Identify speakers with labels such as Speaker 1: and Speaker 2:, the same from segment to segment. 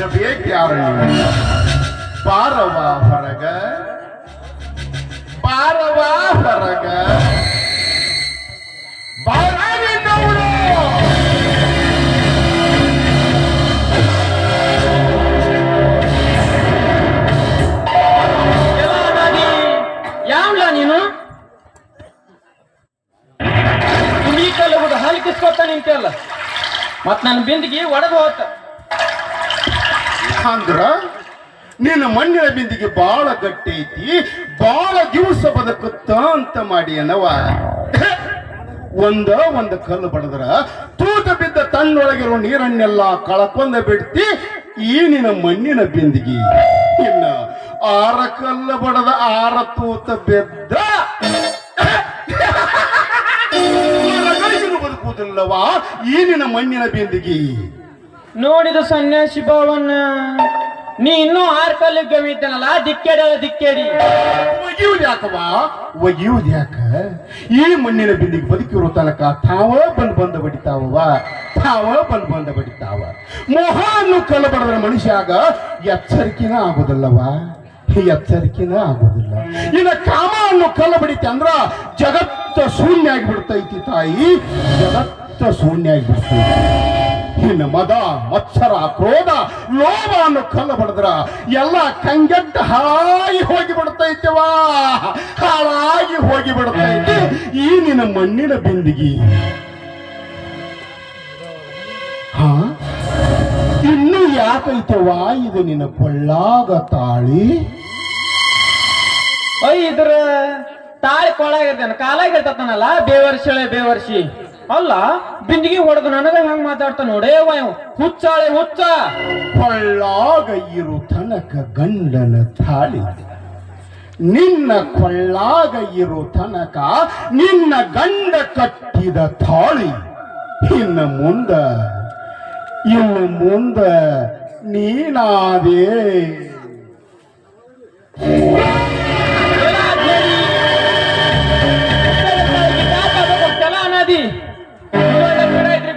Speaker 1: ಇರಬೇಕ್ಯಾರ ಬಾರವಾ ಹೊರಗ ಬಾರವಾ ಹೊರಗ ಬಾರಾಗಿದ್ದವಳು
Speaker 2: ಯಾವ್ಲ ನೀನು ಕುಲೀಕಲ್ಲ ಹೋದ ಹಲ್ಕಿಸ್ಕೊತ ನಿಂತಲ್ಲ ಮತ್ ನನ್ನ ಬಿಂದಿಗೆ ಒಡೆದು ಹೋತ
Speaker 1: ಅಂದ್ರ ನಿನ್ನ ಮಣ್ಣಿನ ಬಿಂದಿಗೆ ಬಾಳ ಗಟ್ಟಿ ಐತಿ ಬಾಳ ದಿವಸ ಬದುಕುತ್ತ ಅಂತ ಮಾಡಿ ಅನ್ನವ ಒಂದು ಕಲ್ಲು ಬಡದ್ರ ತೂತ ಬಿದ್ದ ತನ್ನೊಳಗಿರೋ ನೀರನ್ನೆಲ್ಲ ಕಳ್ಕೊಂಡ ಬಿಡ್ತಿ ಈ ನಿನ್ನ ಮಣ್ಣಿನ ಬಿಂದಿಗೆ ಇನ್ನ 6 ಕಲ್ಲು ಬಡದ 6 ತೂತ ಬಿದ್ದ ಬದುಕುವುದಿಲ್ಲವಾ ಈ ನಿನ್ನ ಮಣ್ಣಿನ ಬಿಂದಿಗೆ
Speaker 2: ನೋಡಿದ ಸನ್ಯಾಸಿ ಬಾವನ್ನ ನೀ ಇನ್ನೂ 6 ಕಲ್ಲಿಗೆ ಗಮಿದ್ದಾನಲ್ಲ ದಿಕ್ಕೇಡಿ
Speaker 1: ಒಗಿಯುವುದು ಯಾಕವಾ ಒಗಿಯುವುದು ಯಾಕ ಈ ಮಣ್ಣಿನ ಬಿಂದಿಗೆ ಬದುಕಿರೋ ತನಕ ತಾವ ಬಂದು ಬಡಿತಾವ ಮೋಹನ್ನು ಕಲ್ಲು ಬಡದ್ರ ಮನುಷ್ಯಾಗ ಎಚ್ಚರಿಕೆನ ಆಗುದಿಲ್ಲವಾ ಎಚ್ಚರಿಕೆನ ಆಗುದಿಲ್ಲ ಇನ್ನ ಕಾಮ ಅನ್ನು ಕಲ್ಲು ಬಡಿತೆ ಅಂದ್ರ ಜಗತ್ತ ಶೂನ್ಯ ಆಗಿಬಿಡ್ತೈತಿ ತಾಯಿ ಜಗತ್ತ ಶೂನ್ಯ ಆಗಿಬಿಡ್ತೈತಿ ಇನ್ನು ಮದ ಮತ್ಸರ ಕ್ರೋಧ ಲೋಭ ಅನ್ನು ಕಲ್ಲು ಬಡದ್ರ ಎಲ್ಲ ಕಂಗೆಟ್ಟ ಹಾಳಾಗಿ ಹೋಗಿ ಬಿಡ್ತೈತವಾ ಹಾಳಾಗಿ ಹೋಗಿ ಬಿಡ್ತೈತಿ ಈ ನಿನ್ನ ಮಣ್ಣಿನ ಬಿಂದಿಗೆ ಹಾ ಇನ್ನು ಯಾಕೈತವಾ ಇದು ನಿನ್ನ ಕೊಳ್ಳಾಗ ತಾಳಿ
Speaker 2: ಇದ್ರ ತಾಳಿ ಕೊಳ್ಳಾಗಿರ್ತಾನ ಕಾಲಾಗಿರ್ತನಲ್ಲ ಬೇವರ್ಷಿ ಅಲ್ಲ ಬಿಂದಿಗೆ ಹೊಡೆದು ನನಗ ಹೆಂಗ್ ಮಾತಾಡ್ತಾ ನೋಡೇ ಹುಚ್ಚಾಳೆ ಹುಚ್ಚ
Speaker 1: ಕೊಳ್ಳಾಗ ಇರು ತನಕ ಗಂಡನ ತಾಳಿ ನಿನ್ನ ಕೊಳ್ಳಾಗ ಇರು ತನಕ ನಿನ್ನ ಗಂಡ ಕಟ್ಟಿದ ತಾಳಿ ಇನ್ನು ಮುಂದ ನೀನಾದೇ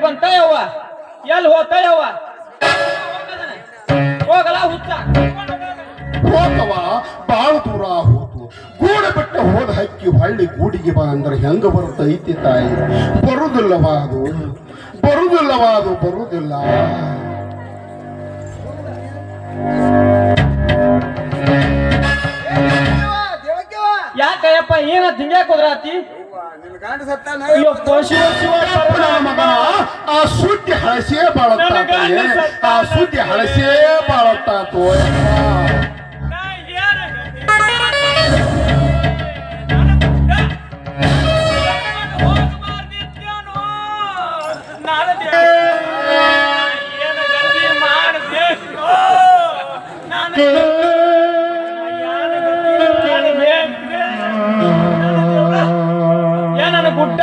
Speaker 2: ಬಂತಯ್ಯವ್ವ ಎಲ್ಲಿ ಹೋಗ್ತಾಯವ್ವ ಹೋಗಲ್ಲ ಹುಚ್ಚ
Speaker 1: ಹೋಗವ ಬಾಳ ದೂರ ಹೋತು ಗೂಡ ಬಿಟ್ಟು ಹೋದ ಹಕ್ಕಿ ಹಳ್ಳಿ ಗೂಡಿಗೆ ಬಾ ಅಂದ್ರೆ ಹೆಂಗ ಬರ್ತೈತಿ ತಾಯಿ ಬರುದಿಲ್ಲವಾ ಅದು ಬರುದಿಲ್ಲ
Speaker 2: ಯಾಕಯ್ಯಪ್ಪ ಏನ ತಿಂಗ್ಯಾಕ ಹೋದ್ರಾತಿ
Speaker 1: ಆ ಸುದ್ದಿ ಹಳಸೇ ಬಾಳತ್ತಾತು
Speaker 2: ಗುಡ್ಡ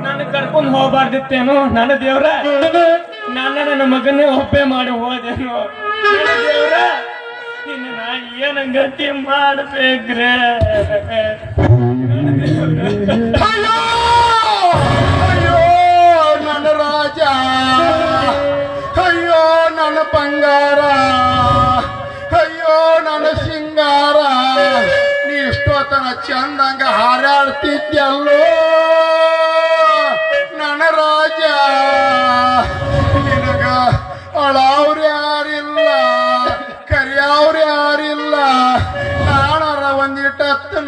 Speaker 2: ನಾನು ಕರ್ಕೊಂಡು ಹೋಗ್ಬಾರ್ದಿತ್ತೇನು ನನ್ನ ದೇವ್ರ ನನ್ನ ಮಗನ್ನೇ ಒಪ್ಪೆ ಮಾಡಿ ಹೋದೇನು ದೇವ್ರ ಇನ್ನು ನಾ ಏನ ಗತಿ ಮಾಡ್ಬೇಕ್ರೆ
Speaker 1: ಅಯ್ಯೋ ನನ್ನ ರಾಜ ಅಯ್ಯೋ ನನ್ನ ಬಂಗಾರ ಅಯ್ಯೋ ನನ್ನ ಸಿಂಗಾರ ಇಷ್ಟೊತ್ತನ ಚಂದಂಗ ಹಾರಾಡ್ತಿದ್ಯಲ್ಲೋ ನನ್ನ ರಾಜ ನಿನಗ ಅಳಾವ್ರ ಯಾರಿಲ್ಲ ಕರಿಯವ್ರ ಯಾರಿಲ್ಲ ನಾಣರ ಒಂದಿಟ್ಟತ್ತು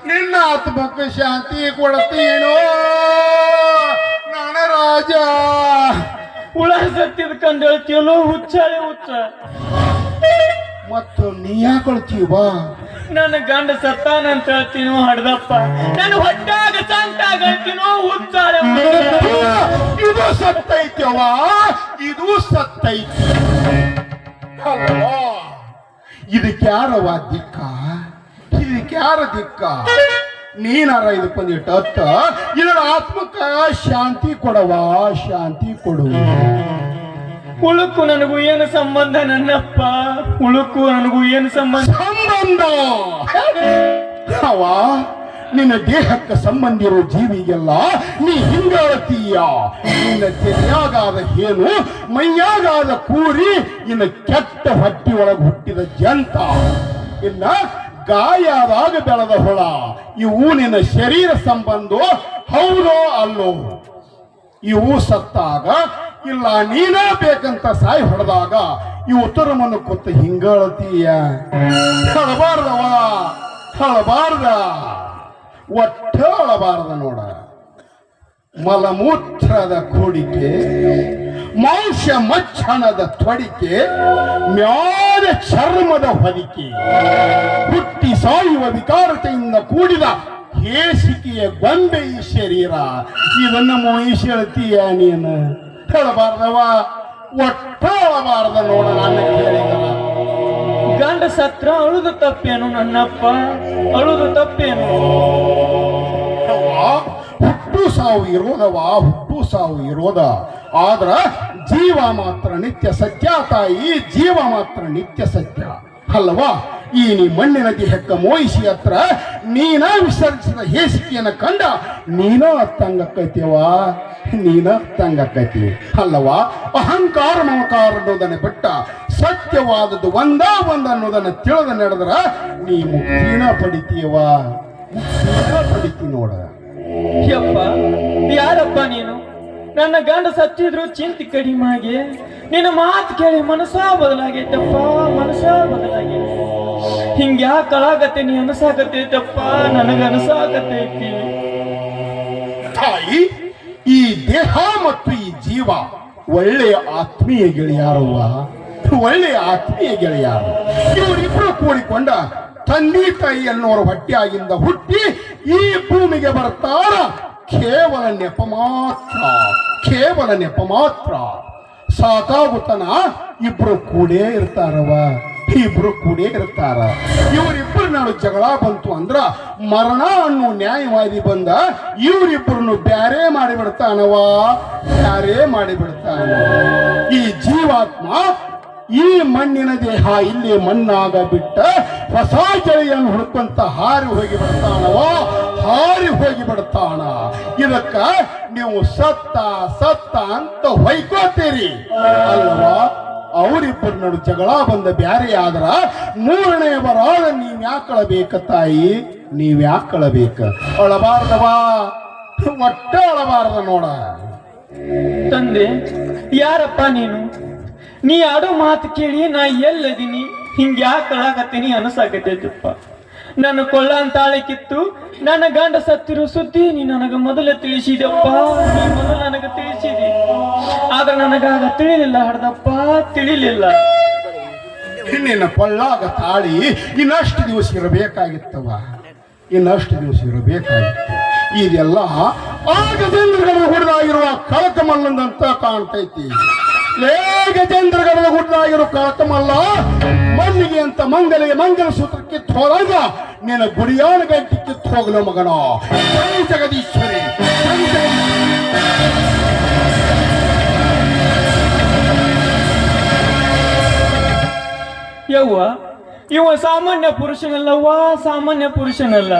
Speaker 1: ನಿನ್ನ ಆತ್ಮಕ್ಕೆ ಶಾಂತಿ ಕೊಡ್ತೀನೋ ನನ್ನ ರಾಜ
Speaker 2: ಹುಳ ಸತ್ತಿದ ಕಂಡು ಹೇಳ್ತೀಯಲ್ಲೋ ಹುಚ್ಚಾಳೆ ಹುಚ್ಚ
Speaker 1: ಮತ್ತು ನೀ ಯಾಕೊಳ್ತೀವ
Speaker 2: ನನ್ನ ಗಂಡ ಸತ್ತಾನಂತ ಹೇಳ್ತೀನೋ ಹಡ್ದಪ್ಪ ನನ್ನ ಹೊಟ್ಟಾಗ ಸಂತಾಗ ಹೇಳ್ತೀನೋ ಹುಚ್ಚಾಳೆ
Speaker 1: ಇದು ಸತ್ತೈತ್ಯವ ಇದು ಸತ್ತೈತಿ ಅಲ್ವಾ ಇದಕ್ಯಾರವ ಇದಕ್ಯಾರ ದಿಕ್ಕ ನೀನಾರ ಇದಕ್ಕೊಂದಿಟ್ಟು ಇದರ ಆತ್ಮಕ್ಕ ಶಾಂತಿ ಕೊಡವಾ ಶಾಂತಿ ಕೊಡುವ
Speaker 2: ಉಳುಕು ನನಗೂ ಏನು ಸಂಬಂಧ ನನ್ನಪ್ಪ ಉಳುಕು ನನಗೂ ಏನು ಸಂಬಂಧ
Speaker 1: ಅವ ನಿನ್ನ ದೇಹಕ್ಕೆ ಸಂಬಂಧ ಇರೋ ಜೀವಿಗೆಲ್ಲ ನೀ ಹಿಂಗಾಳತೀಯ. ನಿನ್ನ ತೆರೆಯಾಗಾದ ಹೇನು, ಮೈಯಾಗಾದ ಕೂರಿ, ಇನ್ನು ಕೆಟ್ಟ ಹೊಟ್ಟಿ ಒಳಗೆ ಹುಟ್ಟಿದ ಜಂತ, ಇನ್ನ ಗಾಯಾದಾಗ ಬೆಳೆದ ಹುಳ. ಇವು ನಿನ್ನ ಶರೀರ ಸಂಬಂಧ ಹೌದೋ ಅಲ್ಲೋ? ಇವು ಸತ್ತಾಗ ಇಲ್ಲ ನೀನೇ ಬೇಕಂತ ಸಾಯಿ ಹೊಡೆದಾಗ ಇವು ಉತ್ತರವನ್ನು ಕೊತ್ತ ಹಿಂಗಳತೀಯ. ಹಳಬಾರ್ದವ, ಹಳಬಾರ್ದ, ಒಟ್ಟ ಹಳಬಾರ್ದ ನೋಡ. ಮಲಮೂತ್ರದ ಕೂಡಿಕೆ, ಮಾಂಸ ಮಚ್ಚಣದ ತೊಡಿಕೆ, ಮ್ಯಾದ ಚರ್ಮದ ಹೊದಿಕೆ, ಹುಟ್ಟಿ ಸಾಯುವ ವಿಕಾರತೆಯಿಂದ ಕೂಡಿದ ಹೇಸಿಕೆಯ ಗೊಂಬೆ ಈ ಶರೀರ. ಇದನ್ನ ಮೋಹಿಸಿ ಹೇಳ್ತೀಯ ನೀನು? ಹೇಳಬಾರ್ದವ, ಒಟ್ಟ ಹೇಳಬಾರ್ದ ನೋಡ. ನನ್ನ ಕೇಳಿದವ
Speaker 2: ಗಂಡ ಸತ್ರ ಅಳುದು ತಪ್ಪೇನು ನನ್ನಪ್ಪ, ಅಳುದು ತಪ್ಪೇನು?
Speaker 1: ಹುಟ್ಟು ಸಾವು ಇರೋದವ, ಹುಟ್ಟು ಸಾವು ಇರೋದ. ಆದ್ರ ಜೀವ ಮಾತ್ರ ನಿತ್ಯ ಸತ್ಯ ತಾಯಿ, ಜೀವ ಮಾತ್ರ ನಿತ್ಯ ಸತ್ಯ ಅಲ್ಲವಾ? ಈ ನೀ ಮಣ್ಣಿನ ದೇಹಕ್ಕ ಮೋಹಿಸಿ ಹತ್ರ ನೀನ ವಿಸರ್ಜಿಸಿದ ಹೇಸಿಕೆಯನ್ನು ಕಂಡ ನೀನ ತಂಗಕ್ಕೈತಿವ, ನೀನ ತಂಗಕ್ಕೈತಿ ಅಲ್ಲವಾ? ಅಹಂಕಾರ ಮಮಕಾರ ಅನ್ನೋದನ್ನ ಬಿಟ್ಟ ಸತ್ಯವಾದದ್ದು ಒಂದ ಅನ್ನೋದನ್ನ ತಿಳಿದ ನಡೆದ್ರ ನೀ ಮುಕ್ತಿನ ಪಡಿತೀವ, ಮುಕ್ತಿನ ಪಡಿತಿ ನೋಡ.
Speaker 2: ಯಪ್ಪ, ಯಾರಪ್ಪ ನೀನು? ನನ್ನ ಗಂಡ ಸತ್ತಿದ್ರು ಚಿಂತೆ ಕಡಿಮಾಗಿ, ನಿನ್ನ ಮಾತು ಕೇಳಿ ಮನಸ್ಸ ಬದಲಾಗೈತಪ್ಪ, ಮನಸ್ಸ ಬದಲಾಗೈತಿ. ಹಿಂಗ್ಯಾಕೆ ಕಳಾಗತ್ತೆ ಅನಸಾಕತ್ತೈತಪ್ಪ, ನನಗ ಅನಸಾಕತ್ತೈತಿ.
Speaker 1: ತಾಯಿ, ಈ ದೇಹ ಮತ್ತು ಈ ಜೀವ ಒಳ್ಳೆಯ ಆತ್ಮೀಯ ಗೆಳೆಯಾರವ್ವ, ಒಳ್ಳೆಯ ಆತ್ಮೀಯ ಗೆಳೆಯಾರು. ಇವರಿಬ್ರು ಕೂಡಿಕೊಂಡ ತಂದೆ ತಾಯಿ ಅನ್ನೋರ ಹೊಟ್ಟೆಯಾಗಿಂದ ಹುಟ್ಟಿ ಈ ಭೂಮಿಗೆ ಬರ್ತಾರ. ಕೇವಲ ನೆಪ ಮಾತ್ರ, ಕೇವಲ ನೆಪ ಮಾತ್ರ. ಸಾಕಾಗುತ್ತನ ಇಬ್ರು ಕೂಡೇ ಇರ್ತಾರವ, ಇಬ್ರು ಕೂಡೇ ಇರ್ತಾರ. ಇವರಿಬ್ಬರು ನಾಡು ಜಗಳ ಬಂತು ಅಂದ್ರ ಮರಣ ಅನ್ನೋ ನ್ಯಾಯವಾದಿ ಬಂದ ಇವರಿಬ್ಬರನ್ನು ಬ್ಯಾರೆ ಮಾಡಿಬಿಡ್ತಾನವ, ಬ್ಯಾರೆ ಮಾಡಿಬಿಡ್ತಾನ. ಈ ಜೀವಾತ್ಮ ಈ ಮಣ್ಣಿನ ದೇಹ ಇಲ್ಲಿ ಮಣ್ಣಾಗ ಬಿಟ್ಟ ಹೊಸ ಗೆಳೆಯನ್ನು ಹುಡುಕಂತ ಹಾರಿ ಹೋಗಿ ಬಿಡ್ತಾನವ, ಹಾರಿ ಹೋಗಿ ಬಿಡ್ತಾನ. ಇದಕ್ಕ ನೀವು ಸತ್ತ ಸತ್ತ ಅಂತ ಹೊಯ್ಕೋತೀರಿ ಅಲ್ವಾ? ಅವರಿಬ್ಬರ ನಡು ಜಗಳ ಬಂದ ಬ್ಯಾರೆ ಆದ್ರ ಮೂರನೇ ಬರಾದ ನೀವ್ ಯಾಕಳಬೇಕ ತಾಯಿ, ನೀವ್ ಯಾಕಳಬೇಕ? ಅಳಬಾರ್ದವಾ, ಒಟ್ಟ ಅಳಬಾರ್ದ ನೋಡ.
Speaker 2: ತಂದೆ, ಯಾರಪ್ಪ ನೀನು? ನೀ ಆಡೋ ಮಾತು ಕೇಳಿ ನಾ ಎಲ್ಲದೀನಿ ಹಿಂಗ್ಯಾಕೆ ಕಳಾಕತ್ತೀನಿ ಅನಸಾಕತ್ತೈತಪ್ಪ. ನನ್ನ ಕೊಳ್ಳ ಅಂತಾಳೆ ಕಿತ್ತು ನನ್ನ ಗಂಡ ಸತ್ತಿರೋ ಸುದ್ದಿ ನೀ ನನಗ ಮೊದಲೇ ತಿಳಿಸಿದಪ್ಪ, ನೀ ಮೊದಲು ನನಗೆ ತಿಳಿಸಿದಿ. ಆದ್ರೆ ನನಗಾಗ ತಿಳಿಲಿಲ್ಲ ಹಡ್ದಪ್ಪ, ತಿಳಿಲಿಲ್ಲ.
Speaker 1: ನಿನ್ನ ಕೊಳ್ಳಾಗ ತಾಳಿ ಇನ್ನಷ್ಟು ದಿವಸ ಇರಬೇಕಾಗಿತ್ತವ, ಇನ್ನಷ್ಟು ದಿವಸ ಇರಬೇಕಾಗಿತ್ತು. ಇದೆಲ್ಲ ಆ ಗಜೇಂದ್ರಗಢ ಹುಡುಗಾಗಿರುವ ಕಳಕಮಲ್ಲಂದಂತ ಕಾಣ್ತೈತಿ. ಗಜೇಂದ್ರಗಢದ ಹುಡುಗಾಗಿರೋ ಕಳಕಮಲ್ಲ ಮಣ್ಣಿಗೆ ಅಂತ ಮಂಗಲ ಸೂತ್ರ ಕಿತ್ತು ಹೋದಾಗ ನಿನ್ನ ಗುಡಿಯಾನ ಗಂಟಿ ಕಿತ್ತು ಹೋಗಲು ಮಗನ. ಜಗದೀಶ್ವರಿ
Speaker 2: ಯವ್ವ, ಇವ ಸಾಮಾನ್ಯ ಪುರುಷನಲ್ಲವ್ವ, ಸಾಮಾನ್ಯ ಪುರುಷನಲ್ಲ.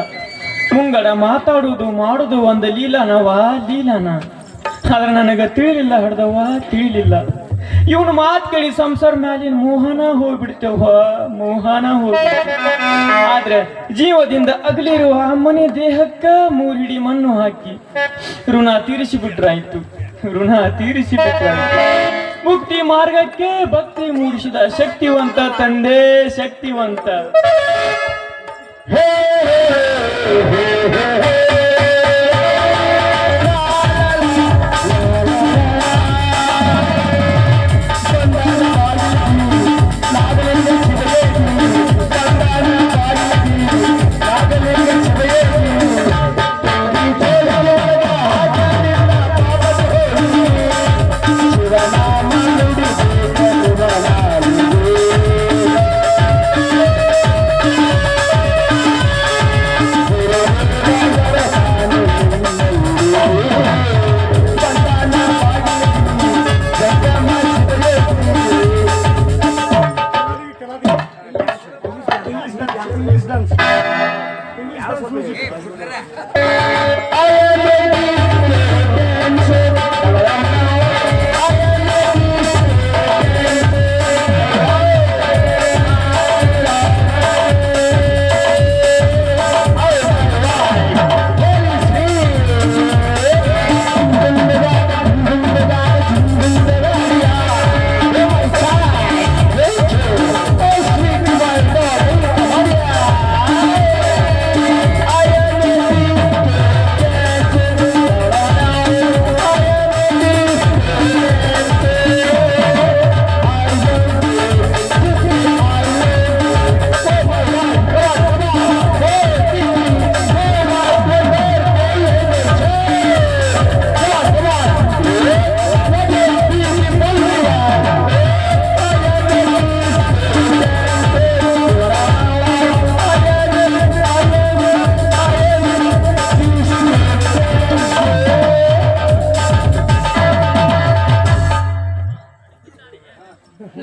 Speaker 2: ಮುಂಗಡ ಮಾತಾಡುವುದು ಮಾಡುದು ಒಂದು ಲೀಲಾನವ, ಲೀಲಾನ. ಆದ್ರೆ ನನಗ ತಿಳಿಲಿಲ್ಲ ಹಡ್ದವ್ವ, ತಿಳಿಲಿಲ್ಲ. ಇವನು ಮಾತು ಕೇಳಿ ಸಂಸಾರ ಮ್ಯಾಲಿನ ಮೋಹನ ಹೋಗ್ಬಿಡ್ತೇವ, ಮೋಹನ ಹೋಗ್ಬಿಡ್ತೇವ. ಆದ್ರೆ ಜೀವದಿಂದ ಅಗಲಿರುವ ಮನೆ ದೇಹಕ್ಕ ಮೂರಿಡಿ ಮಣ್ಣು ಹಾಕಿ ಋಣ ತೀರಿಸಿ ಬಿಟ್ರಾಯ್ತು, ಋಣ ತೀರಿಸಿ ಬಿಟ್ರಾಯ್ತು. ಮುಕ್ತಿ ಮಾರ್ಗಕ್ಕೆ ಭಕ್ತಿ ಮೂಡಿಸಿದ ಶಕ್ತಿವಂತ ತಂದೆ, ಶಕ್ತಿವಂತ.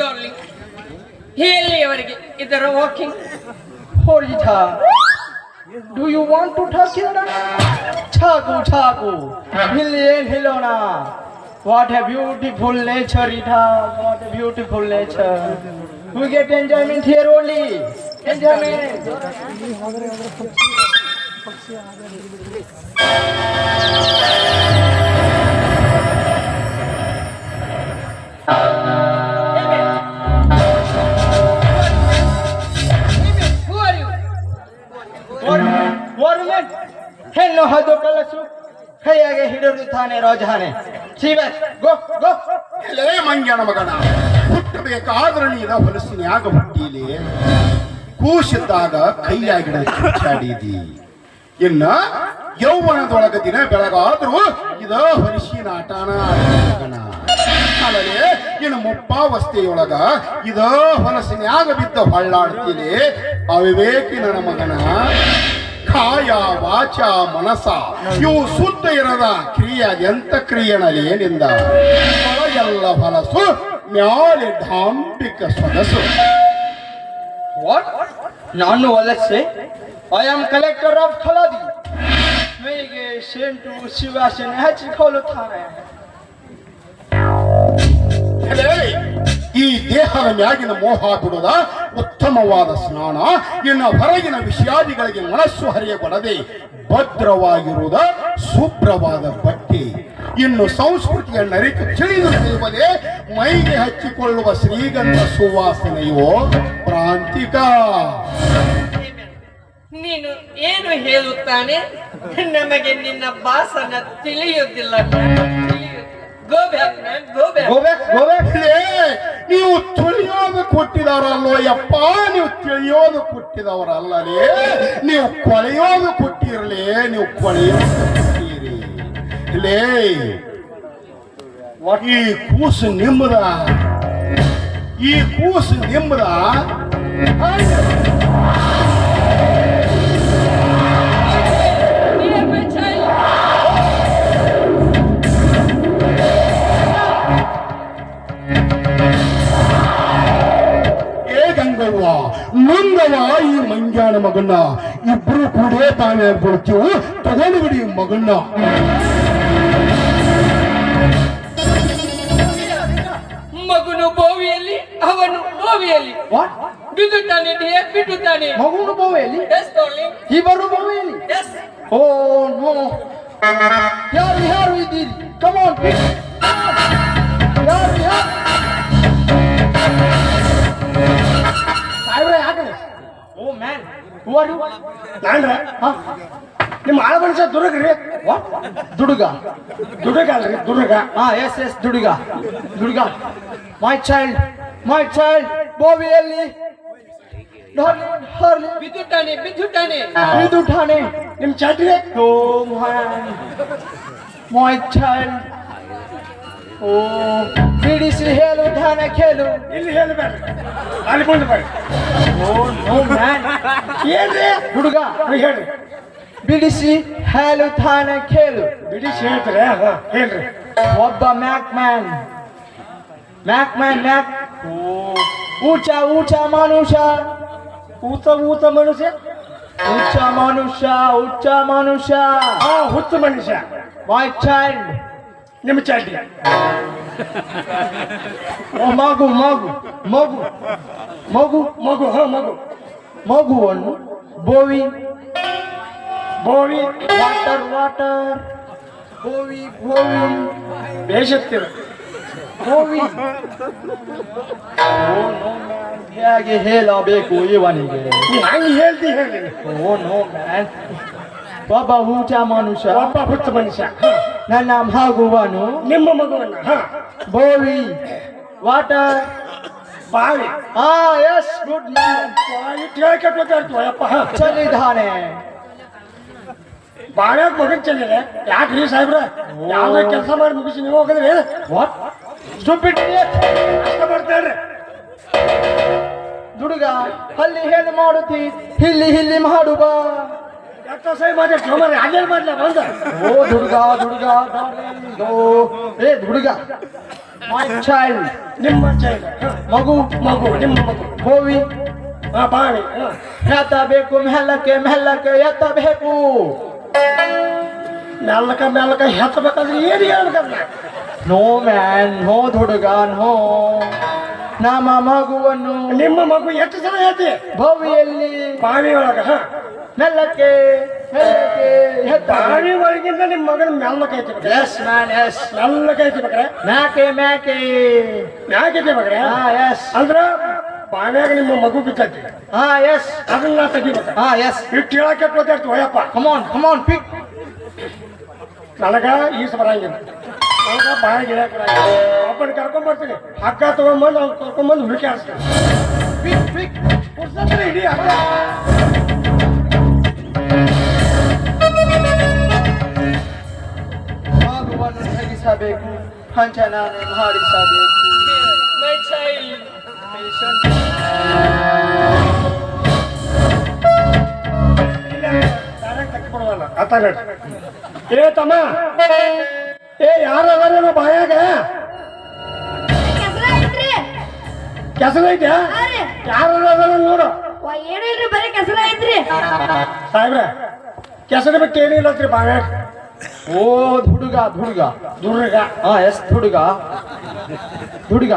Speaker 3: ಡಾರ್ಲಿಂಗ್ ಎಲ್ಲಿಯವರೆಗೆ ಇದರ walking?
Speaker 4: Horita, do you want to touch it? Chagu, Million Hilona. What a beautiful nature, Rita. What a beautiful nature. We get enjoyment here only. Enjoyment.
Speaker 3: Who are you?
Speaker 4: Waruman, ಹೆಣ್ಣು ಹದ್ದು ಕಲಸು ಕೈಯಾಗೆ ಹಿಡಿದುತ್ತಾನೆ ರೋಜಾನೆ. ಸೀಬಸ್, ಗೋ.
Speaker 1: ಲೇ ಮಂಗ್ಯನ ಮಗನ, ಹುಟ್ಟಬೇಕಾದ್ರೆ ನೀನ ಹೊಲಸಿನ್ಯಾಗ ಹುಟ್ಟಿಲಿ, ಕೂಸಿದ್ದಾಗ ಕೈಯಾಗಿಡ ಕಿಚ್ಚಾಡಿದಿ. ಇನ್ನ ಯೌವನದೊಳಗ ದಿನ ಬೆಳಗಾದ್ರೂ ಇದ ಹೊಲಸಿನ ಆಟಾನ ಆಡೋಣ. ಆಮೇಲೆ ಇನ್ನು ಮುಪ್ಪಾವಸ್ಥೆಯೊಳಗ ಇದ ಹೊಲಸಿನ್ಯಾಗ ಬಿದ್ದ ಹೊಳ್ಳಾಡ್ತೀನಿ. ಅವಿವೇಕಿ ನನ್ನ ಮಗನ, ಕಾಯ ವಾಚ ಮನಸ ಇವು ಶುದ್ಧ ಇರದ ಕ್ರಿಯೆ ಎಂತ ಕ್ರಿಯೆನಲೇನಿಂದ ಒಳಗೆಲ್ಲ ಹೊಲಸು, ಮ್ಯಾಲೆ ಢಾಂಬಿಕ ಸೊಗಸು.
Speaker 4: What? ನಾನು ವಲಸೆ. I am collector of ಖಲಾದಿ. ಮೇಗೆ ಸೆಂಟು ಶಿವಾಸನ ಹಚ್ಚಿಕೊಳ್ಳುತ್ತಾನೆ.
Speaker 1: ಈ ದೇಹದ ಮ್ಯಾಗಿನ ಮೋಹ ಬಿಡುವುದ ಉತ್ತಮವಾದ ಸ್ನಾನ. ಇನ್ನು ಹೊರಗಿನ ವಿಷಯಾದಿಗಳಿಗೆ ಮನಸ್ಸು ಹರಿಯಬಡದೆ ಭದ್ರವಾಗಿರುವುದ ಶುಭ್ರವಾದ ಬಟ್ಟೆ. ಇನ್ನು ಸಂಸ್ಕೃತಿಯ ನರಿತು ತಿಳಿದು ತಿಳಿಯುವುದೇ ಮೈಗೆ ಹಚ್ಚಿಕೊಳ್ಳುವ ಶ್ರೀಗಂಧ ಸುವಾಸನೆಯೋ ಪ್ರಾಂತಿಕ.
Speaker 3: ನೀನು ಏನು ಹೇಳುತ್ತಾನೆ? ನಮಗೆ ನಿನ್ನ ಭಾಷಣ ತಿಳಿಯುವುದಿಲ್ಲ. Go back, man. Go back.
Speaker 4: Go back.
Speaker 1: ನೀವು ತಿಳಿಯೋದು ಕೊಟ್ಟಿದವರಲ್ಲೋ ಯಪ್ಪ, ನೀವು ತಿಳಿಯೋದು ಕೊಟ್ಟಿದವರಲ್ಲಲೇ. ನೀವು ಕೊಳೆಯೋದು ಕೊಟ್ಟಿರಲಿ, ನೀವು ಕೊಳೆಯೋದು ಕೊಟ್ಟಿರಿ. ಲೇ, ಈ ಕೂಸು ನಿಮ್ಮದ, ಈ ಕೂಸು ನಿಮ್ಮದ.
Speaker 3: Dear my child.
Speaker 1: ಗಂಗವ್ವ ಮುಂದವ ಈ ಮಂಗ್ಯಾನ ಮಗನ್ನ ಇಬ್ರು ಕೂಡೇ ತಾನೇ ಆಗ್ಬಿಡ್ತೀವಿ. ತಗೊಂಡು ಬಿಡಿ ಮಗನ್ನ.
Speaker 3: ಮಗನು ಬೋವಿಯಲ್ಲಿ, ಅವನು ಬೋವಿಯಲ್ಲಿ.
Speaker 4: What?
Speaker 3: ಬಿದ್ದುತ್ತಾನೆ ಡಿಯರ್, ಬಿದ್ದುತ್ತಾನೆ.
Speaker 4: ಮಗುನು ಬೋವೆಯಲ್ಲಿ,
Speaker 3: Yes, darling.
Speaker 4: ಇಬ್ಬರು ಬೋವೆಯಲ್ಲಿ.
Speaker 3: Yes.
Speaker 4: Oh no. ಯಾರು ಇದ್ದೀರಿ? Come on. ಯಾರು? ಸಾಯ್ಬ್ರೆ ಯಾಕೆ? Oh man. Who are you?
Speaker 1: ನಾನ್ರ ನಿಮ್ಮ ಆಳ ಮನುಷ್ಯ ದುರ್ಗ್ರಿ.
Speaker 4: What? ದುಡುಗ
Speaker 1: ಅಲ್ರಿ ದುರ್ಗ.
Speaker 4: yes, ದುಡುಗ. My child, ಬೋವಿಯಲ್ಲಿ.
Speaker 3: ಬಿದ್ದುತ್ತಾನೆ, ಬಿದ್ದುತ್ತಾನೆ.
Speaker 4: ಇದು ಠಾಣೆ.
Speaker 1: ನಿಮ್ ಚಾಟ್ರಿ.
Speaker 4: Oh man. My child. Oh, ಬಿಡಿಸಿ ಹೇಳು ಠಾಣೆ ಕೇಳು.
Speaker 1: ಇಲ್ಲಿ ಹೇಳಬೇಡ್ರಿ, ಅಲ್ಲಿ ಬಂದು ಬರ್ರಿ.
Speaker 4: Oh no man.
Speaker 1: ಏನ್ರಿ
Speaker 4: ಹುಡುಗ
Speaker 1: ಹೇಳ್ರಿ.
Speaker 4: ಬಿಡಿಸಿ ಹೇಳು ಠಾಣೆ ಕೇಳು.
Speaker 1: ಬಿಡಿಸಿ ಹೇಳ್ತಾರೆ. ಹೇಳ್ರಿ.
Speaker 4: ಒಬ್ಬ ಮ್ಯಾಕ್ ಮ್ಯಾನ್. ಊಚ ಮನುಷ್ಯ.
Speaker 1: ಊತ ಮನುಷ್ಯ
Speaker 4: ಹುಚ್ಚ ಮನುಷ್ಯ ಹುಚ್ಚ ಮನುಷ್ಯ
Speaker 5: ಆ ಹುಚ್ಚು ಮನುಷ್ಯ
Speaker 4: ಮೈ ಚೈಲ್ಡ್
Speaker 5: ನಿಮ್ಮ ಚಾಟಿ
Speaker 4: ಮಗು ಮಗು ಮಗು ಮಗು
Speaker 5: ಮಗು ಹ ಮಗು
Speaker 4: ಮಗುವನ್ನು ಬೋವಿ
Speaker 5: ಬೋವಿ
Speaker 4: ವಾಟರ್ ವಾಟರ್ ಬೋವಿ ಬೋವಿ
Speaker 5: ಬೇಷತ್ತಿರು
Speaker 4: ಬೋವಿ ಹೇಗೆ ಹೇಳಬೇಕು ಇವನಿಗೆ
Speaker 5: ಹಂಗೆ ಹೇಳ್ತಿ ಹೇಳಿ
Speaker 4: ಓ ನೋ ಮ್ಯಾನ್ ಒಬ್ಬ ಹುಚ್ಚ ಮನುಷ್ಯ
Speaker 5: ಒಬ್ಬ ಹುಚ್ಚು ಮನುಷ್ಯ
Speaker 4: ನನ್ನ ಮಗುವನು
Speaker 5: ನಿಮ್ಮ ಮಗುವನ್ನ ಹ
Speaker 4: ಬೋವಿ ವಾಟರ್
Speaker 5: ಬಾವಿ
Speaker 4: ಎಸ್ ಗುಡ್ ಮ್ಯಾನ್
Speaker 5: ಇಟ್ಟು ಹೇಳ್ಕೊಟ್ಬೇಕಾಗ್ತು ಅಪ್ಪ ಹ
Speaker 4: ಚಲಿದ್ದಾನೆ
Speaker 5: ಬಾಳ್ಯಾಗ ಮಗನ್ ಚೆಲ್ಲಿದೆ ಯಾಕೆ ರೀ ಸಾಹೇಬ್ರ ಯಾವ್ದೋ ಕೆಲಸ ಮಾಡಿ ಮುಗಿಸಿ ನೀವು ಹೋಗಿದ್ರಿ
Speaker 4: ವಾಟ್ ಸ್ಟೂಪಿಡ್
Speaker 5: ಕಷ್ಟ ಮಾಡ್ತೇಳ್ರಿ
Speaker 4: ದುಡುಗ ಅಲ್ಲಿ ಏನು ಮಾಡುತ್ತಿ ಇಲ್ಲಿ ಇಲ್ಲಿ ಮಾಡುವ
Speaker 5: ಎತ್ತ ಸೈ ಮಾಡಿ ಸೋಮಾರಿ ಅಲ್ಲೇನು ಮಾಡ್ಲ ಬಂದ
Speaker 4: ಓ ದುಡುಗ ದುಡುಗ darling, ಓ ಏ ದುಡುಗ ಮೈ ಚೈಲ್ಡ್
Speaker 5: ನಿಮ್ಮ ಚೈಲ್ಡ್
Speaker 4: ಮಗು
Speaker 5: ಮಗು ನಿಮ್ಮ ಮಗು
Speaker 4: ಬೋವಿ
Speaker 5: ಹಾ ಬಾವಿ
Speaker 4: ಎತ್ತಬೇಕು ಮೆಲ್ಲಕ್ಕೆ ಮೆಲ್ಲಕ್ಕೆ ಎತ್ತಬೇಕು
Speaker 5: ಮೆಲ್ಲಕ ಮೆಲ್ಲಕ ಹೆತ್ತಬೇಕಾದ್ರೆ ಏನು ಹೇಳ್ಬೇಕಲ್ಲ
Speaker 4: ನೋ ಮ್ಯಾನ್ ನೋ ದುಡುಗ ನೋ ನಮ್ಮ ಮಗುವನ್ನು
Speaker 5: ನಿಮ್ಮ ಮಗು ಎಷ್ಟು ಸಲ ಹೇಳ್ತಿ
Speaker 4: ಭವಿಯಲ್ಲಿ
Speaker 5: ಬಾವಿ ಒಳಗ ಹ
Speaker 4: ಮೆಲ್ಲಕ್ಕೆ ಮೆಲ್ಲಕ್ಕೆ ಎತ್ತ
Speaker 5: ಬಾವಿ ಒಳಗಿಂದ ನಿಮ್ಮ ಮಗನ ಮೆಲ್ಲಕ ಐತಿ
Speaker 4: ಎಸ್ ಮ್ಯಾನ್ ಎಸ್
Speaker 5: ಮೆಲ್ಲಕ ಐತಿ ಬೇಕ್ರೆ
Speaker 4: ಮ್ಯಾಕೆ ಮ್ಯಾಕೆ
Speaker 5: ಯಾಕೆ ಐತಿ ಬೇಕ್ರೆ
Speaker 4: ಎಸ್
Speaker 5: ಅಂದ್ರ ಬಾವ್ಯಾಗ ನಿಮ್ಮ ಮಗು ಬಿದ್ದೈತಿ
Speaker 4: ಎಸ್
Speaker 5: ಅದನ್ನ ತೆಗಿಬೇಕ
Speaker 4: ಎಸ್
Speaker 5: ಇಟ್ಟು ಹೇಳಕ್ಕೆ ಗೊತ್ತಾಯ್ತು ಹೋಯಪ್ಪ
Speaker 4: ಕಮ್ ಆನ್ ಪಿಕ್
Speaker 5: ನನಗ ಈಸ್ ಬರಂಗಿಲ್ಲ ನನಗ ಬಾಳ ಗಿಡಕ್ಕೆ ಒಬ್ಬನ ಕರ್ಕೊಂಡ್ಬರ್ತೀನಿ ಹಗ್ಗ ತಗೊಂಡ್ಬಂದು ಅವ್ನು ಕರ್ಕೊಂಡ್ಬಂದು ಹುಡುಕಿ ಹಾರಿಸ್ತೀನಿ
Speaker 4: ಪಿಕ್ ಪಿಕ್
Speaker 5: ಪುರ್ಸತ್ರೆ ಇಡೀ ಹಗ್ಗ
Speaker 4: ಮಗುವನ್ನು ತೆಗಿಸಬೇಕು ಹಂಚನಾನೆ ಮಾಡಿಸಬೇಕು
Speaker 3: ಮೈ ಚೈಲ್ಡ್
Speaker 5: ತಕ್ಕೊಡುವಲ್ಲ ಆತ ಏ ತಮ್ಮ ಏ ಯಾರು ಅದಾರೇನೋ ಬಾಯಾಗ
Speaker 6: ಕೆಸರ ಐತ್ರಿ
Speaker 5: ಕೆಸರು ಐತೆ
Speaker 6: ಹಾ ರೀ.
Speaker 5: ಯಾರು ಅದಾರ ನೋಡು
Speaker 6: ಏನು ಇಲ್ರಿ ಬರೀ ಕೆಸರ ಐತ್ರಿ
Speaker 5: ಸಾಹೇಬ್ರ ಕೆಸರು ಬಿಟ್ಟು ಏನಿಲ್ಲ ಅಂತ್ರಿ ಬಾವ್ಯಾಗ
Speaker 4: ಓ ದುಡುಗ ದುಡುಗ
Speaker 5: ದುರ್ಗ
Speaker 4: ಎಸ್ ದುಡುಗ ದುಡುಗ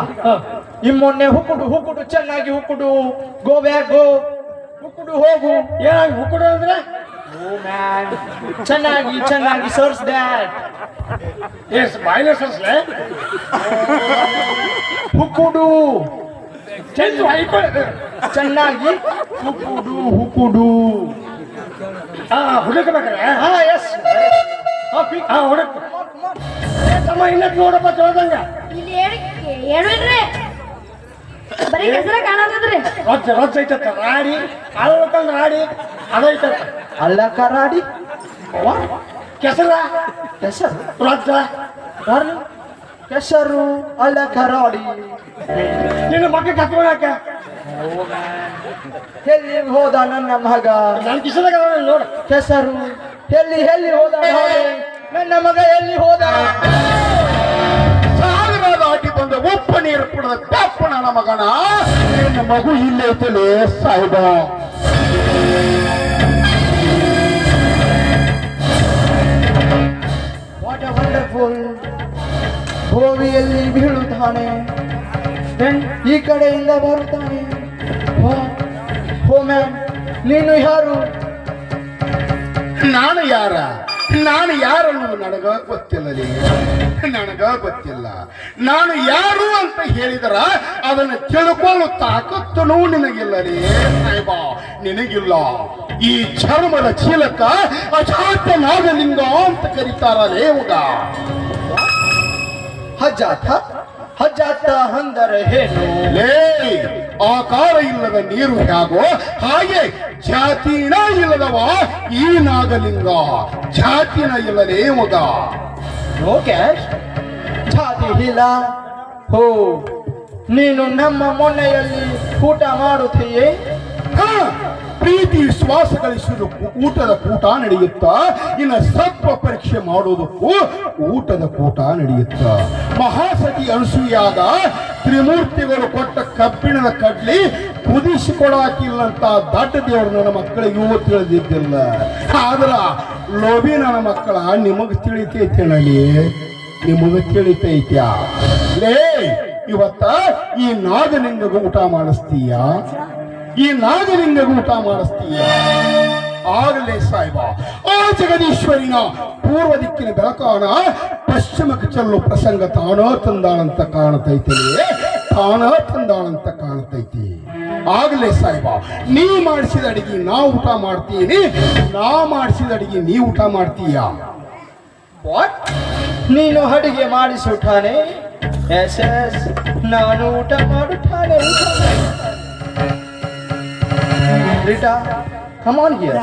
Speaker 4: ಈ ಮೊನ್ನೆ ಹುಕ್ಕುಡು ಚೆನ್ನಾಗಿ ಹುಕ್ಕುಡು ಗೋ ಬ್ಯಾಕ್ ಗೋ ಹುಕ್ಕುಡು ಹೋಗು
Speaker 5: ಏನಾಗಿ ಹುಕ್ಕುಡು ಅಂದ್ರೆ
Speaker 4: ಓ ಮ್ಯಾನ್ ಚೆನ್ನಾಗಿ ಚೆನ್ನಾಗಿ ಸರ್ಚ್ ದ್ಯಾಟ್
Speaker 5: ಎಸ್ ಬಾಯಿನ ಸಸ್ಲೆ
Speaker 4: ಹುಕ್ಕುಡು
Speaker 5: ಚೆಂಡು ಹೈಕೊಳ್ಳಿ
Speaker 4: ಚೆನ್ನಾಗಿ ಹುಕ್ಕುಡು
Speaker 5: ಹುಡುಕಬೇಕ್ರೆ
Speaker 4: ಎಸ್
Speaker 5: ಹುಡುಕ್ ತಮ್ಮ ಇನ್ನತ್ ನೋಡಪ್ಪ ಚೋದಂಗ
Speaker 6: ಇಲ್ಲಿ ಏನು ಇಲ್ರಿ ಬರೀ ಕೆಸರ ಕಾಣತದ್ರಿ
Speaker 5: ರೊಚ್ಚ ಐತತ್ತ ರಾಡಿ ಅಳ್ಬೇಕಂದ್ರೆ ರಾಡಿ ಅದೈತತ್ತ
Speaker 4: ಅಲ್ಲ ಕರಾಡಿ
Speaker 5: ಕೆಸರ
Speaker 4: ಕೆಸರು
Speaker 5: ರೊಚ್ಚ
Speaker 4: ಕೆಸರು ಅಲ್ಲ ಕರಾಡಿ
Speaker 5: ನಿನ್ನ ಮಕ್ಕ ಕತ್ಕೊಳಕ
Speaker 4: ಎಲ್ಲಿ ಹೋದ ನನ್ನ ಮಗ
Speaker 5: ನನ್ನ ಕಿಸದಾಗ ನೋಡು
Speaker 4: ಕೆಸರು ಎಲ್ಲಿ ಹೋದ ನೋಡಿ ನನ್ನ ಮಗ ಎಲ್ಲಿ ಹೋದ
Speaker 1: ಸಾಗರ ದಾಟಿ ಬಂದ ಉಪ್ಪು ನೀರು ಕುಡಿದ ತಪ್ಪು ನನ್ನ ಮಗನ ನಿನ್ನ ಮಗು ಇಲ್ಲೈತಲೇ ಸಾಹಿಬ
Speaker 4: ವಾಟ್ ಎ ವಂಡರ್ಫುಲ್ ಭೂಮಿಯಲ್ಲಿ ಬೀಳುತ್ತಾನೆ ಈ ಕಡೆಯಿಂದ ಬರುತ್ತಾನೆ ಓ ಮ್ಯಾನ್ ನೀನು ಯಾರು
Speaker 1: ನಾನು ಯಾರನ್ನು ನನಗ ಗೊತ್ತಿಲ್ಲಲೇ ನನಗ ಗೊತ್ತಿಲ್ಲ ನಾನು ಯಾರು ಅಂತ ಹೇಳಿದರ ಅದನ್ನು ತಿಳ್ಕೊಳ್ಳೋ ತಾಕತ್ತನೂ ನಿನಗಿಲ್ಲಲೇ ಸಾಹಿಬ ನಿನಗಿಲ್ಲ ಈ ಚರ್ಮದ ಚೀಲಕ ಅಜಾತ ನಾಗಲಿಂಗ ಅಂತ ಕರೀತಾರಲೇ ಮಗ
Speaker 4: ಹಜಾತ ಅಂದರೆ ಏನು
Speaker 1: ಲೇ ಆಕಾರ ಇಲ್ಲದ ನೀರು ಹೇಗೋ ಹಾಗೆ ಜಾತಿನ ಇಲ್ಲದವ ಈ ನಾಗಲಿಂಗ ಜಾತಿನ ಇಲ್ಲಲೇ ಮಗ
Speaker 4: ನೋ ಕ್ಯಾಶ್ ಜಾತಿ ಇಲ್ಲ ಹೋ ನೀನು ನಮ್ಮ ಮೊನ್ನೆಯಲ್ಲಿ ಊಟ ಮಾಡುತ್ತೀಯೇ
Speaker 1: ಹ, ಪ್ರೀತಿ ವಿಶ್ವಾಸ ಗಳಿಸುವುದು ಊಟದ ಕೂಟ ನಡೆಯುತ್ತಾ ಇನ್ನು ಸತ್ವ ಪರೀಕ್ಷೆ ಮಾಡುವುದಕ್ಕೂ ಊಟದ ಕೂಟ ನಡೆಯುತ್ತ ಮಹಾಸತಿ ಅನಸೂಯಾಗ ತ್ರಿಮೂರ್ತಿಗಳು ಕೊಟ್ಟ ಕಬ್ಬಿಣದ ಕಡ್ಲಿ ಕುದಿಸಿಕೊಡಾಕಿಲ್ಲಂತ ದಡ್ಡ ದೇವರು ನನ್ನ ಮಕ್ಕಳಿಗೆ ಇವು ತಿಳಿದಿದ್ದಿಲ್ಲ. ಆದ್ರ ಲೋಭಿ ನನ್ನ ಮಕ್ಕಳ ನಿಮಗ್ ತಿಳಿತೈತೇನಲ್ಲಿ, ನಿಮಗ ತಿಳಿತೈತ್ಯಾ? ಲೇ ಇವತ್ತ ಈ ನಾಗಲಿಂಗಗೂ ಊಟ ಮಾಡಿಸ್ತೀಯ, ಈ ನಾಗಲಿಂಗಗೂ ಊಟ ಮಾಡಿಸ್ತೀಯ. ಆಗಲೇ ಸಾಯ್ಬ ಆ ಜಗದೀಶ್ವರಿನ ಪೂರ್ವ ದಿಕ್ಕಿನ ಬೆಳಕಾನ ಪಶ್ಚಿಮಕ್ಕೆ ಚೆಲ್ಲು ಪ್ರಸಂಗ ತಾನ ತಂದಾಳಂತ ಕಾಣತೈತಿ, ತಾನ ತಂದಾಳಂತ ಕಾಣತೈತಿ. ಆಗಲೇ ಸಾಯ್ಬ ನೀ ಮಾಡಿಸಿದ ಅಡಿಗೆ ನಾ ಊಟ ಮಾಡ್ತೀನಿ, ನಾ ಮಾಡಿಸಿದ ಅಡಿಗೆ ನೀ ಊಟ ಮಾಡ್ತೀಯ.
Speaker 4: ವಾಟ್? ನೀನು ಅಡಿಗೆ ಮಾಡಿಸುತ್ತಾನೆ? ಎಸ್ ಎಸ್, ನಾನು ಊಟ ಮಾಡುತ್ತಾನೆ. Rita, come on here.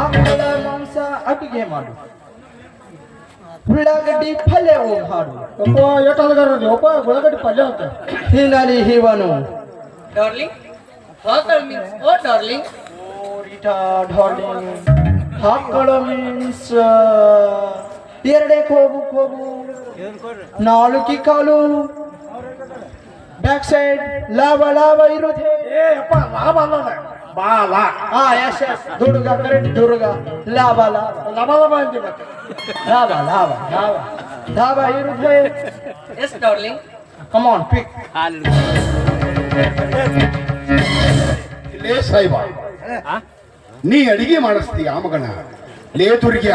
Speaker 4: ಆಕಳ ಮಾಂಸ ಅಡಿಗೆ ಮಾಡು, ಉಳ್ಳಾಗಡ್ಡಿ ಪಲ್ಯ ಮಾಡು.
Speaker 5: ಒಬ್ಬ ಏಟಾದಗಾರ ಒಬ್ಬ ಉಳ್ಳಾಗಡ್ಡಿ ಪಲ್ಯ ಅಂತ
Speaker 4: ಹಿನ್ನಲಿ ಹೀವನು.
Speaker 3: Darling? What darling? What darling?
Speaker 4: Rita darling, ಆಕಳ ಮೀನ್ಸ್ ಎರಡೇ ಕೋಬು, ನಾಲ್ಕು ಕಾಲು, ಬ್ಯಾಕ್ ಸೈಡ್ ಲಾಭ ಇರುತ್ತೆ.
Speaker 5: ಏ ಅಪ್ಪ ಲಾಭ ಅಲ್ಲ ಬಾಲ
Speaker 4: ಹಾ ಎಸ್ ಎಸ್, ದುರ್ಗ ಕರೆಕ್ಟ್, ದುರ್ಗ ಲಾಭ
Speaker 5: ಲಬ ಅಂತೀವಿ ಮತ್ತೆ.
Speaker 4: ಲಾಭ ಇರುತ್ತೆ.
Speaker 3: Yes, darling.
Speaker 4: ಕಮ್ ಆನ್ ಪಿಕ್.
Speaker 1: ಲೇ ಸಾಯ್ಬ ನೀ ಅಡಿಗೆ ಮಾಡಿಸ್ತೀಯ ಮಗನ? ಲೇ ದುರ್ಗ್ಯ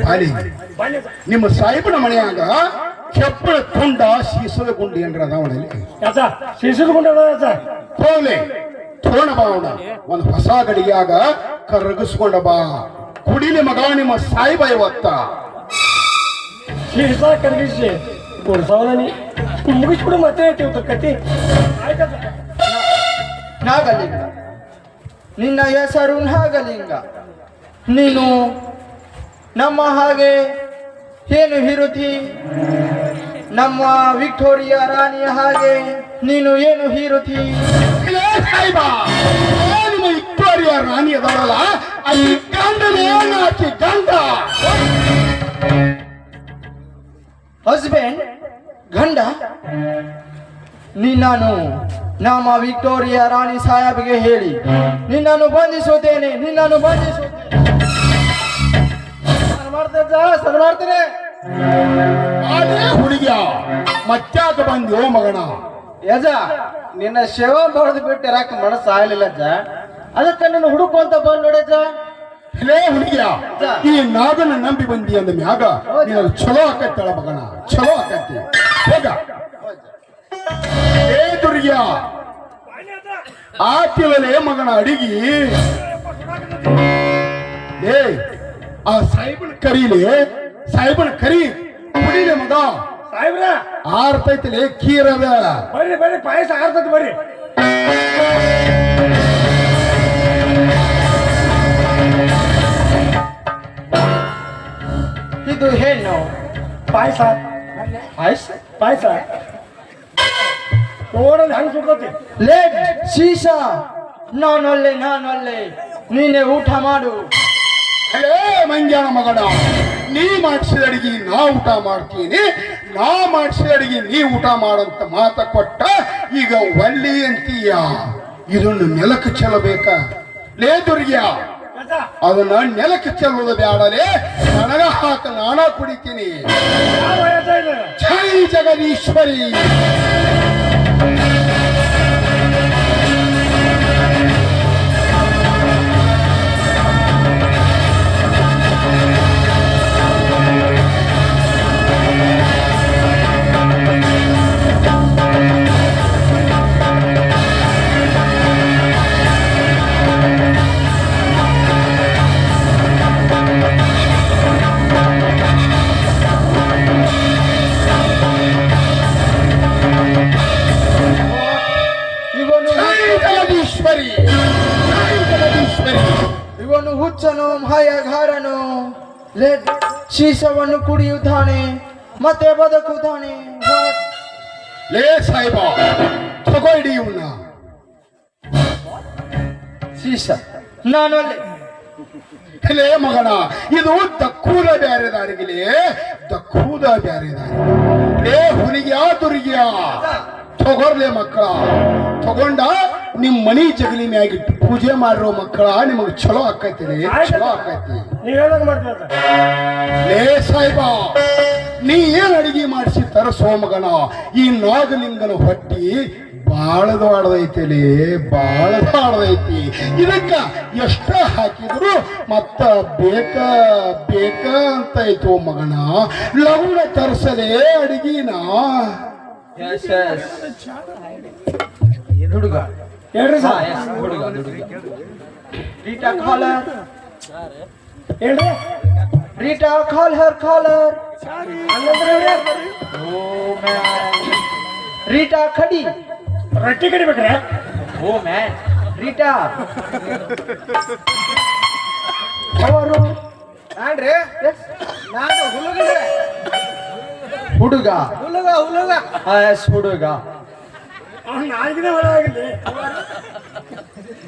Speaker 1: ಬಾಲಿ, ನಿಮ್ಮ ಸಾಹಿಬನ ಮನೆಯಾಗ ಕೆಪ್ಪಳ ತುಂಡ ಸೀಸದ ಗುಂಡಿ ಏನ್ರ ಅದಾವಣಲ್ಲಿ
Speaker 5: ಯಾಸ ಶಿಶುಗುಂಡ ಯಾಸ
Speaker 1: ಹೋಗ್ಲೆ ತೋಣ ಬಾವಣ ಒಂದು ಹೊಸ ಗಡಿಯಾಗ ಕರಗಿಸ್ಕೊಂಡ ಬಾ. ಕುಡಿಲಿ ಮಗ ನಿಮ್ಮ ಸಾಯಿಬ ಇವತ್ತ.
Speaker 5: ಶಿರ್ಸ ಕರಗಿಸಿ ಕೊಡ್ಸವನಿ ಮುಗಿಸ್ಬಿಡು ಮತ್ತೆ ಕತಿ. ಆಯ್ತದ
Speaker 4: ನಾಗಲಿಂಗ, ನಿನ್ನ ಹೆಸರು ನಾಗಲಿಂಗ. ನೀನು ನಮ್ಮ ಹಾಗೆ ಏನು ಇರುತ್ತಿ? ನಮ್ಮ ವಿಕ್ಟೋರಿಯಾ ರಾಣಿಯ ಹಾಗೆ ನೀನು ಏನು ಇರುತ್ತಿ?
Speaker 1: ಲೇ ಸಾಯಿಬ ನಿಮ್ಮ ವಿಕ್ಟೋರಿಯಾ ರಾಣಿ ಅದಾವಲ್ಲ, ಅಲ್ಲಿ ಗಂಡನೇ ನಾಚಿ ಗಂಡ.
Speaker 4: ಹಸ್ಬೆಂಡ್, ಗಂಡ. ನಿನ್ನನ್ನು ನಮ್ಮ ವಿಕ್ಟೋರಿಯಾ ರಾಣಿ ಸಾಹೇಬ್ಗೆ ಹೇಳಿ ನಿನ್ನನ್ನು ಬಂಧಿಸುತ್ತೇನೆ. ಮಾಡ್ತೇನೆ.
Speaker 1: ಅದೇ ಹುಡುಗಿಯ ಮತ್ತಾಕ ಬಂದ್ಯೋ ಮಗನ?
Speaker 4: ಯಜ, ನಿನ್ನ ಶವ ಬಡ್ದು ಬಿಟ್ಟು ಇರಾಕ ಮನಸ್ಸು ಆಗಲಿಲ್ಲ ಅಜ್ಜ, ಅದಕ್ಕೆ ನನ್ನ ಹುಡುಕು ಬಂದ್ ನೋಡಜ್ಜ.
Speaker 1: ಲೇ ಹುಡುಗಿಯ ಈ ನಾಗನ ನಂಬಿ ಬಂದಿ ಅಂದ ಮ್ಯಾಗ ನೀನು ಚಲೋ ಆಕತ್ತಳ ಮಗನ, ಚಲೋ ಆಕತ್ತಿ. ಹೋಗ ಏ ದುರ್ಗ್ಯ ಆತಿಲೇ ಮಗನ ಅಡಿಗಿ. ಏ ಆ ಸಾಹಿಬನ ಕರೀಲಿ, ಸಾಹಿಬನ ಕರಿ ಕುಡಿಲೆ ಮಗ.
Speaker 5: ಸಾಹೇಬ್ರ
Speaker 1: ಆರ್ತೈತಿಲೆ ಕೀರದ.
Speaker 5: ಬರ್ರಿ ಪಾಯಸ ಆರ್ತದ ಬರ್ರಿ.
Speaker 4: ಇದು ಹೆಣ್ಣು
Speaker 5: ಪಾಯಸ ಪಾಯಸ ನೋಡೋದು ಹೆಂಗ್ ಸುಡ್ತತಿ.
Speaker 4: ಲೇಟ್ ಶೀಶಾ, ನಾನೊಲ್ಲೆ ನೀನೆ ಊಟ ಮಾಡು.
Speaker 1: ಹೇ ಮಂಜಾನ ಮಗನ, ನೀ ಮಾಡಿಸಿದ ಅಡಿಗೆ ನಾ ಊಟ ಮಾಡ್ತೀನಿ, ನಾ ಮಾಡಿಸಿದ ಅಡಿಗೆ ನೀ ಊಟ ಮಾಡಂತ ಮಾತ ಕೊಟ್ಟ ಈಗ ಒಲ್ಲಿ ಅಂತೀಯ. ಇದನ್ನು ನೆಲಕ್ಕೆ ಚೆಲ್ಲಬೇಕ. ಲೇ ದುರ್ಗ್ಯ ಅದನ್ನ ನೆಲಕ್ಕೆ ಚೆಲ್ಲುವುದು ಬ್ಯಾಡಲೇ, ನನಗ ಹಾಕ ನಾನ ಕುಡಿತೀನಿ. ಜೈ ಜಗದೀಶ್ವರಿ.
Speaker 4: ಇವನು ಹುಚ್ಚನು, ಮಾಯಗಾರನು. ಲೆಟ್ ಶೀಶವನ್ನು ಕುಡಿಯುತ್ತಾನೆ ಮತ್ತೆ ಬದುಕುತ್ತಾನೆ.
Speaker 1: ಲೇ ಸಾಯಿಬ ತಗೋ ಇಡಿ ಇವನ್ನ.
Speaker 4: ಶೀಶ ನಾನೊಲ್ಲೆ.
Speaker 1: ಲೇ ಮಗನ, ಇದು ದಕ್ಕೂಲ ಬ್ಯಾರೆದಾರಿಗಿಲೆ ದಕ್ಕೂದ ಬ್ಯಾರೆ ದಾರಿ ಲೇ ಹುಲಿಗ್ಯಾ ದುರ್ಗ್ಯಾ ತಗೋರ್ಲೆ ಮಕ್ಕಳ ತಗೊಂಡ ನಿಮ್ ಮನಿ ಜಗಲಿ ಮ್ಯಾಗಿಟ್ಟು ಪೂಜೆ ಮಾಡಿರೋ ಮಕ್ಕಳ ನಿಮಗ್ ಚಲೋ ಆಕೈತಿ ಚಲೋ ಆಕೈತಿ
Speaker 5: ನೀವ್ ಹೇಳೋದು ಮಾಡ್ತೀರ
Speaker 1: ಲೇ ಸಾಯ್ಬ ನೀ ಏನ್ ಅಡಿಗೆ ಮಾಡಿಸಿ ತರಸೋ ಮಗನ ಈ ನಾಗಲಿಂಗನ ಹೊಟ್ಟಿ ಬಾಳ ದೊಡ್ಡದೈತಿಲಿ ಬಾಳ ದೊಡ್ಡದೈತಿ ಇದಕ್ಕ ಎಷ್ಟ ಹಾಕಿದ್ರು ಮತ್ತ ಬೇಕ ಬೇಕ ಅಂತ ಐತೋ ಮಗನ ಲಗುಣ ತರ್ಸಲೇ ಅಡಿಗೆನ
Speaker 4: Yes, yes. ಹುಡುಗ
Speaker 5: ಹೇಳ್ರಿ
Speaker 4: ಹಾ
Speaker 5: ಸರ್
Speaker 4: ಎಸ್ ಹುಡುಗ ರೀಟಾ ಕಾಲರ್
Speaker 5: ಹೇಳ್ರಿ
Speaker 4: ರೀಟಾ ಕಾಲರ್ ಕಾಲರ್
Speaker 5: ಹಂಗಂದ್ರೆ ಹೇಳ್ರಿ.
Speaker 4: ಓ ಮ್ಯಾನ್ ರೀಟಾ ಖಡಿ
Speaker 5: ರೊಟ್ಟಿ ಕಡಿಬೇಕ್ರೆ
Speaker 4: ಓ ಮ್ಯಾನ್ ರೀಟಾ ಅವರು
Speaker 5: ನಾನ್ರಿ ನಾನು ಹುಡುಗನ್ರಿ
Speaker 4: ಹುಡುಗ
Speaker 5: ಹುಡುಗ ಹುಡುಗ
Speaker 4: ಹಾ ಎಸ್ ಹುಡುಗ
Speaker 5: ಅವ್ನು ನಾಲ್ಕಿನ ಹೊರಗಿಲ್ಲ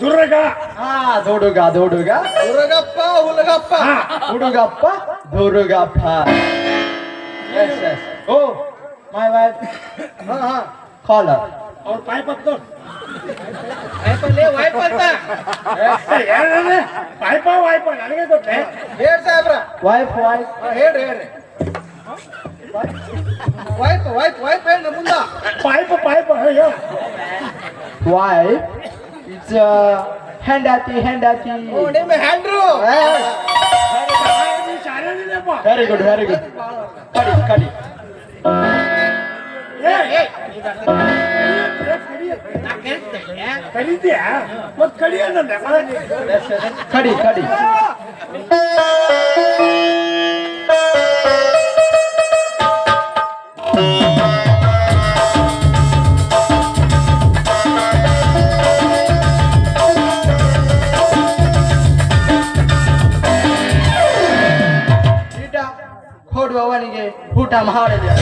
Speaker 5: ದುರ್ಗ
Speaker 4: ಹಾ ದೊಡುಗ ದೊಡುಗ
Speaker 5: ಹುಡುಗಪ್ಪ ಹುಡುಗಪ್ಪ
Speaker 4: ಹುಡುಗಪ್ಪ Durgappa yes yes oh my wife
Speaker 5: ಹಾ ಹಾ
Speaker 4: ಕಾಲರ್
Speaker 5: ಅವ್ರ ಪಾಯ್ಪ್ ಹತ್ತು ವೈಪ್ ಅಂತ ಪಾಯ್ಪ ವಾಯ್ಪ ನನಗೆ ಗೊತ್ತೇ ಹೇಳ್ ಸಾಹೇಬ್ರ
Speaker 4: ವೈಫ್ ವೈಫ್
Speaker 5: ಹೇಳ್ರಿ ಹೇಳ್ರಿ ವಾಯ್ಪ ವಾಯ್ಪ ವಾಯ್ಪ ಹೇಳಿ ಮುಂದ ಪಾಯ್ಪ ಪಾಯ್ಪ ಅಯ್ಯೋ
Speaker 4: wife it's ಹೆಂಡತಿ
Speaker 5: ನಿಮ್ಮ ಹ್ಯಾಂಡ್ರು
Speaker 4: ವೆರಿ ಗುಡ್ ಕಡಿ ಕಡಿ
Speaker 5: ಕರೀತೀಯ ಮತ್ ಕಡಿಯೋದಂತೆ
Speaker 4: ಕಡಿ ಕಡಿ ಕೊಡುವವನಿಗೆ ಊಟ ಮಾಡಿದೆ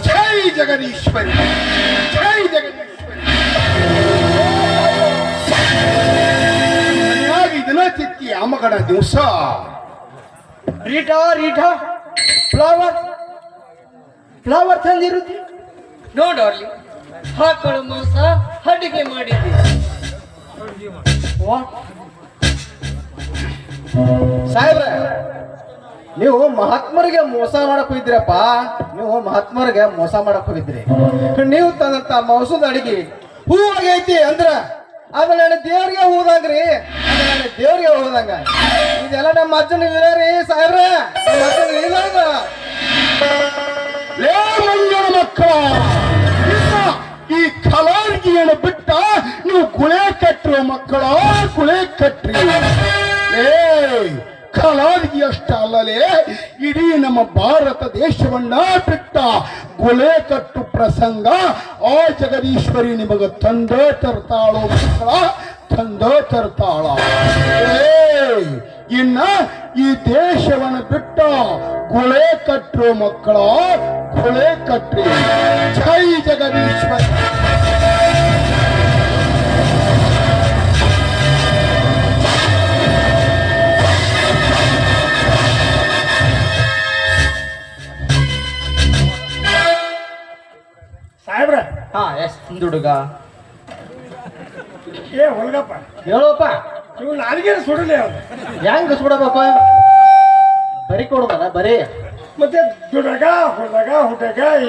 Speaker 1: ಜೈ ಜಗದೀಶ್ವರಿ ಜೈ ಜಗದೀಶ್ವರಿ ಮನೆಯಾಗಿ ದಿನ ತಿತ್ತಿ ಅಮ್ಮಗಡ ದಿವಸ
Speaker 4: ರೀಟಾ ಫ್ಲವರ್ ತಂದಿರುತ್ತಿ
Speaker 3: ನೋ ಡಾರ್ಲಿಂಗ್ ಹಾಕಳು ಮಾಂಸ ಅಡಿಗೆ ಮಾಡಿದ್ದೆ
Speaker 4: ಸಾಹೇಬ್ರೆ ನೀವು ಮಹಾತ್ಮರಿಗೆ ಮೋಸ ಮಾಡಕ್ ಹೋಗಿದ್ರಪ್ಪ ನೀವು ಮಹಾತ್ಮರಿಗೆ ಮೋಸ ಮಾಡಕ್ ಹೋಗಿದ್ರಿ ನೀವು ತಂದಂತ ಮೌಸದ ಅಡಿಗೆ ಹೂ ಆಗೈತಿ ಅಂದ್ರ ಅದು ನನ್ನ ದೇವ್ರಿಗೆ ಹೂದಂಗ್ರಿ ಅದು ನನ್ನ ದೇವ್ರಿಗೆ ಹೂದಂಗ ಇದೆಲ್ಲ ನಮ್ಮ ಅಜ್ಜನ ಇಲ್ಲ ರೀ ಸಾಹೇಬ್ರ ನಮ್ಮ ಅಜ್ಜನ ಇಲ್ಲ
Speaker 1: ಲೇ ಮಂಗನ ಮಕ್ಕಳ ಇನ್ನ ಈ ಕಲಾರ್ಗಿಯನ್ನು ಬಿಟ್ಟ ನೀವು ಗುಳೆ ಕಟ್ಟುವ ಮಕ್ಕಳ ಗುಳೆ ಕಟ್ರಿ ಏ ಕಲಾರ್ಗಿ ಅಷ್ಟ ಅಲ್ಲಲೇ ಇಡೀ ನಮ್ಮ ಭಾರತ ದೇಶವನ್ನ ಬಿಟ್ಟ ಗುಳೆ ಕಟ್ಟು ಪ್ರಸಂಗ ಆ ಜಗದೀಶ್ವರಿ ನಿಮಗ ತಂದೆ ತರ್ತಾಳೋ ಮಕ್ಕಳ ತಂದೆ ತರ್ತಾಳ ಇನ್ನ ಈ ದೇಶವನ್ನು ಬಿಟ್ಟ ಗುಳೆ ಕಟ್ಟುವ ಮಕ್ಕಳ ಗುಳೆ ಕಟ್ರಿ ಜೈ ಜಗದೀಶ್ವರಿ
Speaker 5: ಸಾಹೇಬ್ರ
Speaker 4: ಹಾ ಎಸ್ ಹುಡುಗ
Speaker 5: ಏ ಹುಡುಗಪ್ಪ
Speaker 4: ಹೇಳೋಪ್ಪ
Speaker 5: ಇವ್ ನಾಲ್ಗೆ ಸುಡಲಿ ಅವ್ನು
Speaker 4: ಹೆಂಗ ಸುಡಬೇಕು ಬರಿ ಕೊಡುದಲ್ಲ ಬರೀ
Speaker 5: ಮತ್ತೆ ದುಡಗ ಹುಡುಗ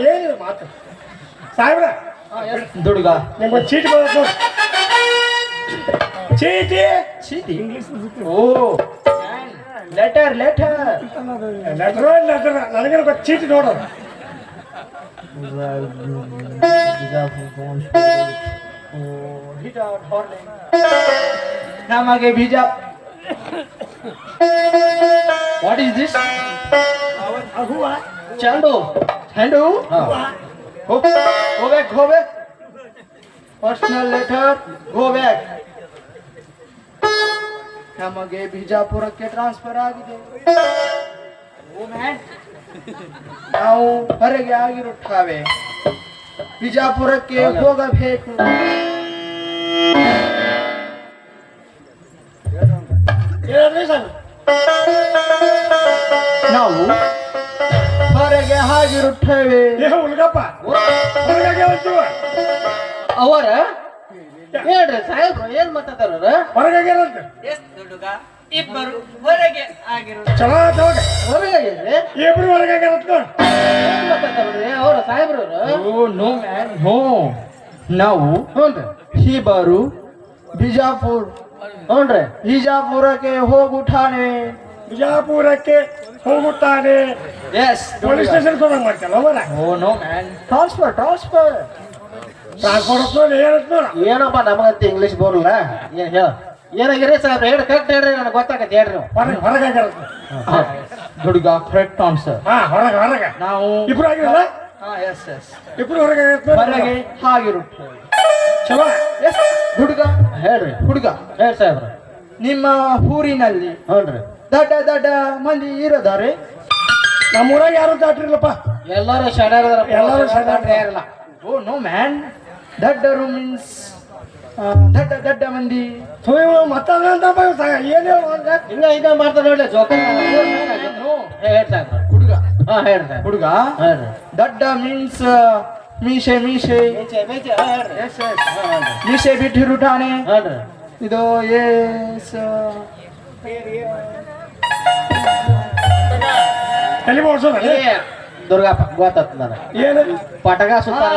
Speaker 5: ಏನಿದೆ ಮಾತು ಸಾಹೇಬ್ರ
Speaker 4: ಹುಡುಗ
Speaker 5: ನಿಮ್ಗೆ ಚೀಟಿ ಬರುತ್ತೆ ನೋಡಿ. ಚೀಟಿ
Speaker 4: ಚೀಟಿ ಓ ಲೆಟರ್
Speaker 5: ಲೆಟರ್ ನನಗೇನು ಗೊತ್ತು ಚೀಟಿ ನೋಡೋದು
Speaker 4: ನಮಗೆ ಬೀಜ ವಾಟ್ ಈಸ್ ದಿಸ್
Speaker 5: ಹೂವ
Speaker 4: ಚೆಂಡು go back personal letter go back ನಮಗೆ ಬಿಜಾಪುರಕ್ಕೆ ಟ್ರಾನ್ಸ್ಫರ್ ಆಗಿದೆ ನಾವು ಹೊರಗೆ ಆಗಿರುತ್ತೇವೆ ಬಿಜಾಪುರಕ್ಕೆ ಹೋಗಬೇಕು
Speaker 5: ಏನಾದ್ರಿ ಸರ್
Speaker 4: ನಾವು ಹೊರಗೆ ಹಾಗಿರುತ್ತೇವೆ.
Speaker 5: ಏ ಹುಲ್ಗಪ್ಪ ಹೊರಗಾಗೆ ಹೊಂಟಿವ
Speaker 4: ಅವರ ಹೇಳ್ರಿ ಸಾಹೇಬ್ರು ಏನ್ ಮಾತಾಡ್ತಾರ?
Speaker 5: ಹೊರಗಾಗ್ಯಾರಂತ
Speaker 3: ಎಸ್ ಹುಡುಗ ಇಬ್ಬರು ಹೊರಗೆ ಆಗಿರು.
Speaker 5: ಚಲೋ ಆತ್ ಹೋಗ
Speaker 4: ಹೊರಗೆ
Speaker 5: ಇಬ್ರು ಹೊರಗಾಗ್ಯಾರಂತ ನೋಡ್.
Speaker 4: ಏನ್ ಮಾತಾಡ್ತಾರ್ರಿ ಅವರ ಸಾಹೇಬ್ರವ್ರು? No man no. ನಾವು ಇಬ್ಬರು ಬಿಜಾಪುರ್ ಬಿಜಾಪುರಕ್ಕೆ ಹೋಗುತ್ತಾನೆ.
Speaker 5: ಬಿಜಾಪುರಕ್ಕೆ ಹೋಗುತ್ತಾನೆ.
Speaker 4: ಎಸ್
Speaker 5: ಪೊಲೀಸ್ ಸ್ಟೇಷನ್ ಹೋದಂಗ್ ಮಾಡ್ತಲ್ಲ ಅವರ
Speaker 4: oh no man transfer transfer.
Speaker 5: Transport ನೋಡಿ ಏನಂತ ನೋಡ.
Speaker 4: ಏನಪ್ಪ ನಮಗಂತ ಇಂಗ್ಲಿಷ್ ಬರಲ್ಲ. ಏನ್ ಹೇಳ ಏನಾಗಿರಿ ಸಾಹೇಬ್ರ ಹೇಳಿ ಕರೆಕ್ಟ್ ಹೇಳ್ರಿ ನನಗೆ ಗೊತ್ತಾಗತ್ತೆ ಹೇಳ್ರಿ ನೀವು.
Speaker 5: ಹೊರಗಾಗ್ಯಾರಂತ
Speaker 4: ಹುಡುಗ ಕರೆಕ್ಟ್ ಆನ್ಸರ್.
Speaker 5: ಹಾ ಹೊರಗ
Speaker 4: ನಾವು
Speaker 5: ಇಬ್ರು ಆಗಿರಲ್ಲ
Speaker 4: ಎಸ್ ಎಸ್
Speaker 5: ಇಬ್ರು ಹೊರಗಾಗ್ಯಾರಂತ
Speaker 4: ಹೊರಗೆ ಹಾಗಿರುತ್ತೇವೆ.
Speaker 5: ಚಲೋ
Speaker 4: ಎಸ್ ಹುಡುಗ ಹೇಳ್ರಿ ಹುಡುಗ ಹೇಳಿ ಸಾಹೇಬ್ರ ನಿಮ್ಮ ಊರಿನಲ್ಲಿ ದೊಡ್ಡ ದೊಡ್ಡ ಮಂದಿ ಇರೋದಾರೆ?
Speaker 5: ನಮ್ಮೂರಾಗ ಯಾರು ದಾಟ್ರಿಲ್ಲಪ್ಪ.
Speaker 4: ಎಲ್ಲರೂ ಶಾಣ್ಯಾರದಾರ.
Speaker 5: ಎಲ್ಲರೂ ಶಾಣ್ಯಾರ.
Speaker 4: ಓ ನೋ ಮ್ಯಾನ್ ದಡ್ಡರು ಮೀನ್ಸ್ ದಡ್ಡ ದಡ್ಡ ಮಂದಿ
Speaker 5: ಮತ್ತಂತ ಏನೇ
Speaker 4: ಹಿಂಗ ಹಿಂಗ ಮಾಡ್ತಾರೆ ನೋಡಿ ಜೋಕ. ಹೇಳ್ತಾರೆ ಹುಡುಗ ಹುಡುಗ ದಡ್ಡ ಮೀನ್ಸ್ ಮೀಸೆ ಮೀಸೆ ಮೀಸೆ ಬಿಟ್ಟಿರುತ್ತಾನೆ. ಇದು ಎಸ್
Speaker 5: ತಲೆ ಓಡಿಸೋದ
Speaker 4: ದುರ್ಗಪ್ಪ ಗೊತ್ತಾಗ್ತದ ನನಗೆ.
Speaker 5: ಏನು
Speaker 4: ಪಟಗ ಸುತ್ತಾರ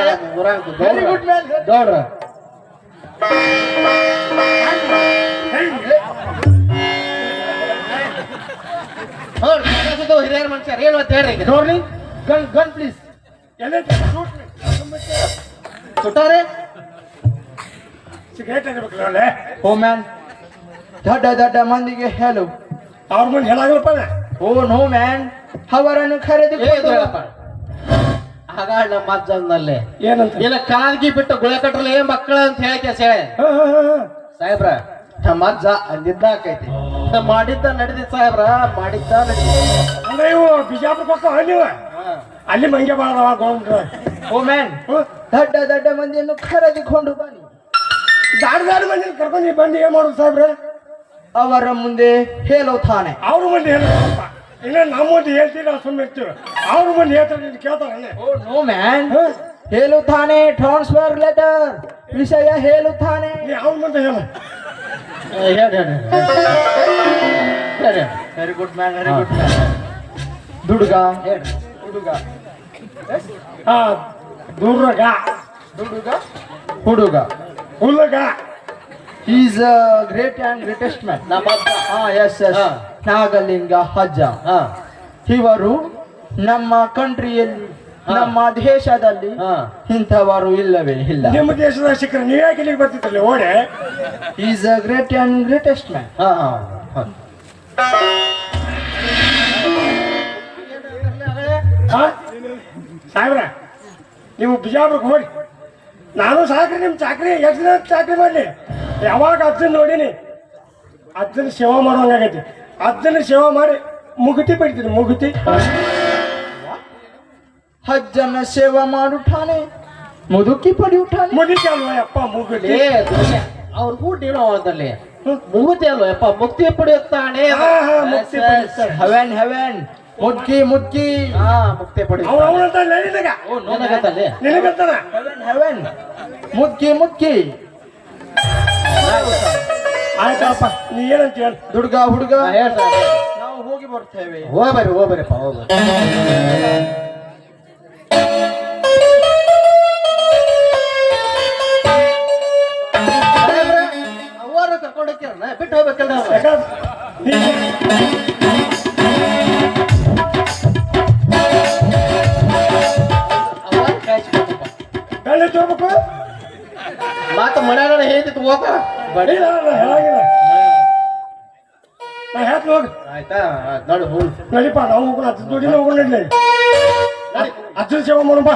Speaker 4: ದೊಡ್ಡ ಹಿರಿಯರ ಮನುಷ್ಯರು ಏನು ಅಂತ ಹೇಳ್ರಿ ನೋಡ್ರಿ. Gun gun please. ಸುಟ್ಟಾರೆ
Speaker 5: ಸಿಗರೇಟ್ ಆಗಿರ್ಬೇಕಲ್ಲ ಒಳ್ಳೆ.
Speaker 4: ಓ ಮ್ಯಾನ್ ದೊಡ್ಡ ದೊಡ್ಡ ಮಂದಿಗೆ ಹೇಳು.
Speaker 5: ಅವ್ರ ಮುಂದೆ ಹೇಳಾಗಲ್ಲಪ್ಪ.
Speaker 4: ಓ ನೋ ಮ್ಯಾನ್ ಅವರನ್ನು ಖರೀದಿಕೊಳ್ಳಪ್ಪ. ಹಾಗಾಡ್ ನಮ್ಮ ಮಜ್ಜನಲ್ಲಿ
Speaker 5: ಏನಂತ
Speaker 4: ಇಲ್ಲ ಕಾಲ್ಗಿ ಬಿಟ್ಟು ಗುಳೆ ಕಟ್ರಲ್ಲ ಏನ್ ಮಕ್ಕಳ ಅಂತ ಹೇಳಕ್ಕೆ ಸಾಹೇಬ್ರ ನಮ್ಮ ಅಜ್ಜ ಅಂದಿದ್ದಾಕೈತಿ ಮಾಡಿದ್ದ ನಡೆದಿತ್ತು ಸಾಹೇಬ್ರ ಮಾಡಿದ್ದ ನಡೆದಿತ್ತು.
Speaker 5: ಅಂದ್ರೆ ಇವು ಬಿಜಾಪುರಕ್ಕೆ ಹೋಗ್ತಾವ ನೀವು ಅಲ್ಲಿ ಮಂಗೆ ಬಾಳದವ ಗೊಂಡ್ರ.
Speaker 4: ಓ ಮ್ಯಾನ್ ದೊಡ್ಡ ದೊಡ್ಡ ಮಂದಿಯನ್ನು ಖರೀದಿಕೊಂಡು ಬನ್ನಿ.
Speaker 5: ದಾಡಿ ಮಂದಿ ಕರ್ಕೊಂಡು ಬಂದು ಏನ್ ಮಾಡುದು ಸಾಹೇಬ್ರೆ?
Speaker 4: ಅವರ ಮುಂದೆ ಹೇಳುತ್ತಾನೆ.
Speaker 5: ಅವ್ರ ಮಂದಿ ಹೇಳಪ್ಪ. ಇಲ್ಲ ನಮ್ಮ ಮುಂದೆ ಹೇಳ್ತೀವಿ ನಾವು ಸುಮ್ಮನೆ ಇರ್ತೀವಿ. ಅವ್ರ ಮಂದಿ ಹೇಳ್ತಾರೆ ಕೇಳ್ತಾನೆ.
Speaker 4: ಓ ನೋ ಮ್ಯಾನ್ ಹೇಳುತ್ತಾನೆ ಟ್ರಾನ್ಸ್ಫರ್ ಲೆಟರ್ ವಿಷಯ ಹೇಳುತ್ತಾನೆ.
Speaker 5: ನೀ ಅವ್ರ ಮುಂದೆ ಹೇಳ.
Speaker 4: Very good man very good man. ದುಡುಗ ಹುಡುಗ
Speaker 5: ಹಾ ದುರ್ಗ
Speaker 4: ಹುಡುಗ ಹುಡುಗ
Speaker 5: ಹುಲ್ಲಗ
Speaker 4: is great and greatest man. ನಮ್ಮ ಎಸ್ ಎಸ್ ನಾಗಲಿಂಗ ಅಜ್ಜ. ಇವರು ನಮ್ಮ ಕಂಟ್ರಿಯಲ್ಲಿ ನಮ್ಮ ದೇಶದಲ್ಲಿ ಇಂಥವರು ಇಲ್ಲವೇ ಇಲ್ಲ.
Speaker 5: ನಿಮ್ಮ ದೇಶದ ಸಿಕ್ಕರೆ ನೀವ್ ಯಾಕೆ ಇಲ್ಲಿಗೆ ಬರ್ತಿದ್ರಲ್ಲ ಓಡೆ?
Speaker 4: Is a great and greatest man.
Speaker 5: ಸಾಹೇಬ್ರ ನೀವು ಬಿಜಾಪುರಕ್ಕೆ ಹೋಗಿ ನಾನು ಸಾಕ್ರಿ ನಿಮ್ಮ ಚಾಕ್ರಿ ಎಷ್ಟು ದಿನ ಚಾಕ್ರಿ ಮಾಡಲಿ. ಯಾವಾಗ ಅಜ್ಜನ ನೋಡೀನಿ ಅಜ್ಜನ ಸೇವಾ ಮಾಡೋಂಗಾಗೈತಿ. ಅಜ್ಜನ ಸೇವಾ ಮಾಡಿ ಮುಗುತಿ ಬಿಡ್ತೀನಿ ಮುಗುತಿ.
Speaker 4: ಅಜ್ಜನ ಸೇವಾ ಮಾಡುತ್ತಾನೆ ಮುದುಕಿ ಪಡೆಯುತ್ತಾನೆ.
Speaker 5: ಮುಗಿತಿ ಅಲ್ವಾ ಯಪ್ಪ ಮುಗುತಿ?
Speaker 4: ಅವ್ರ ಊಟ ಏನೋ ಅದಲ್ಲಿ ಮುಗುತಿ ಅಲ್ವಾ ಯಪ್ಪ ಮುಕ್ತಿ ಪಡೆಯುತ್ತಾನೆ.
Speaker 5: ಮುಕ್ತಿ ಪಡೆಯುತ್ತಾನೆ.
Speaker 4: ಹೆವೆನ್ ಹೆವೆನ್ ಮುದ್ಕಿ ಮುದ್ಕಿ ಮುಕ್ತಿ ಪಡೆಯುತ್ತಾನೆ.
Speaker 5: ಅವನಂತ ನಿನಗ ನಿನಗಂತಾನ
Speaker 4: ಹೆವೆನ್ ಮುದ್ಕಿ ಮುದ್ಕಿ.
Speaker 5: ಆಯ್ತಪ್ಪ ನೀ ಏನಂತ ಹೇಳಿ.
Speaker 4: ಹುಡುಗ ಹುಡುಗ ನಾವು ಹೋಗಿ ಬರ್ತೇವೆ. ಹೋಗ್ಬರಿಪ್ಪ ಹೋಗ್ಬರಿ. ಅವರು ಕರ್ಕೊಂಡೋಗ್ಯಾರ ಬಿಟ್ಟು ಹೋಗ್ಬೇಕಲ್ಲ.
Speaker 5: ಬೆಳ್ಳಿ ತೋರ್ಬೇಕು
Speaker 4: ಮಾತು ಮನ್ಯಾಗ ಹೇಳ್ತಿತ್ತು ಹೋಗ ಬಡಿ.
Speaker 5: ಹೇಳಾಗಿಲ್ಲ ನಾ ಹೇಳ್ತ ಹೋಗಿ
Speaker 4: ಆಯ್ತಾ ನೋಡು ಹೋಗಿ
Speaker 5: ನಡಿಪ ನಾವು ಹೋಗೋಣ. ಅಜ್ಜನ ಜೋಡಿನ ಹೋಗೋಣ. ಅಜ್ಜನ ಸೇವಾ ಮಾಡೋಣ ಬಾ.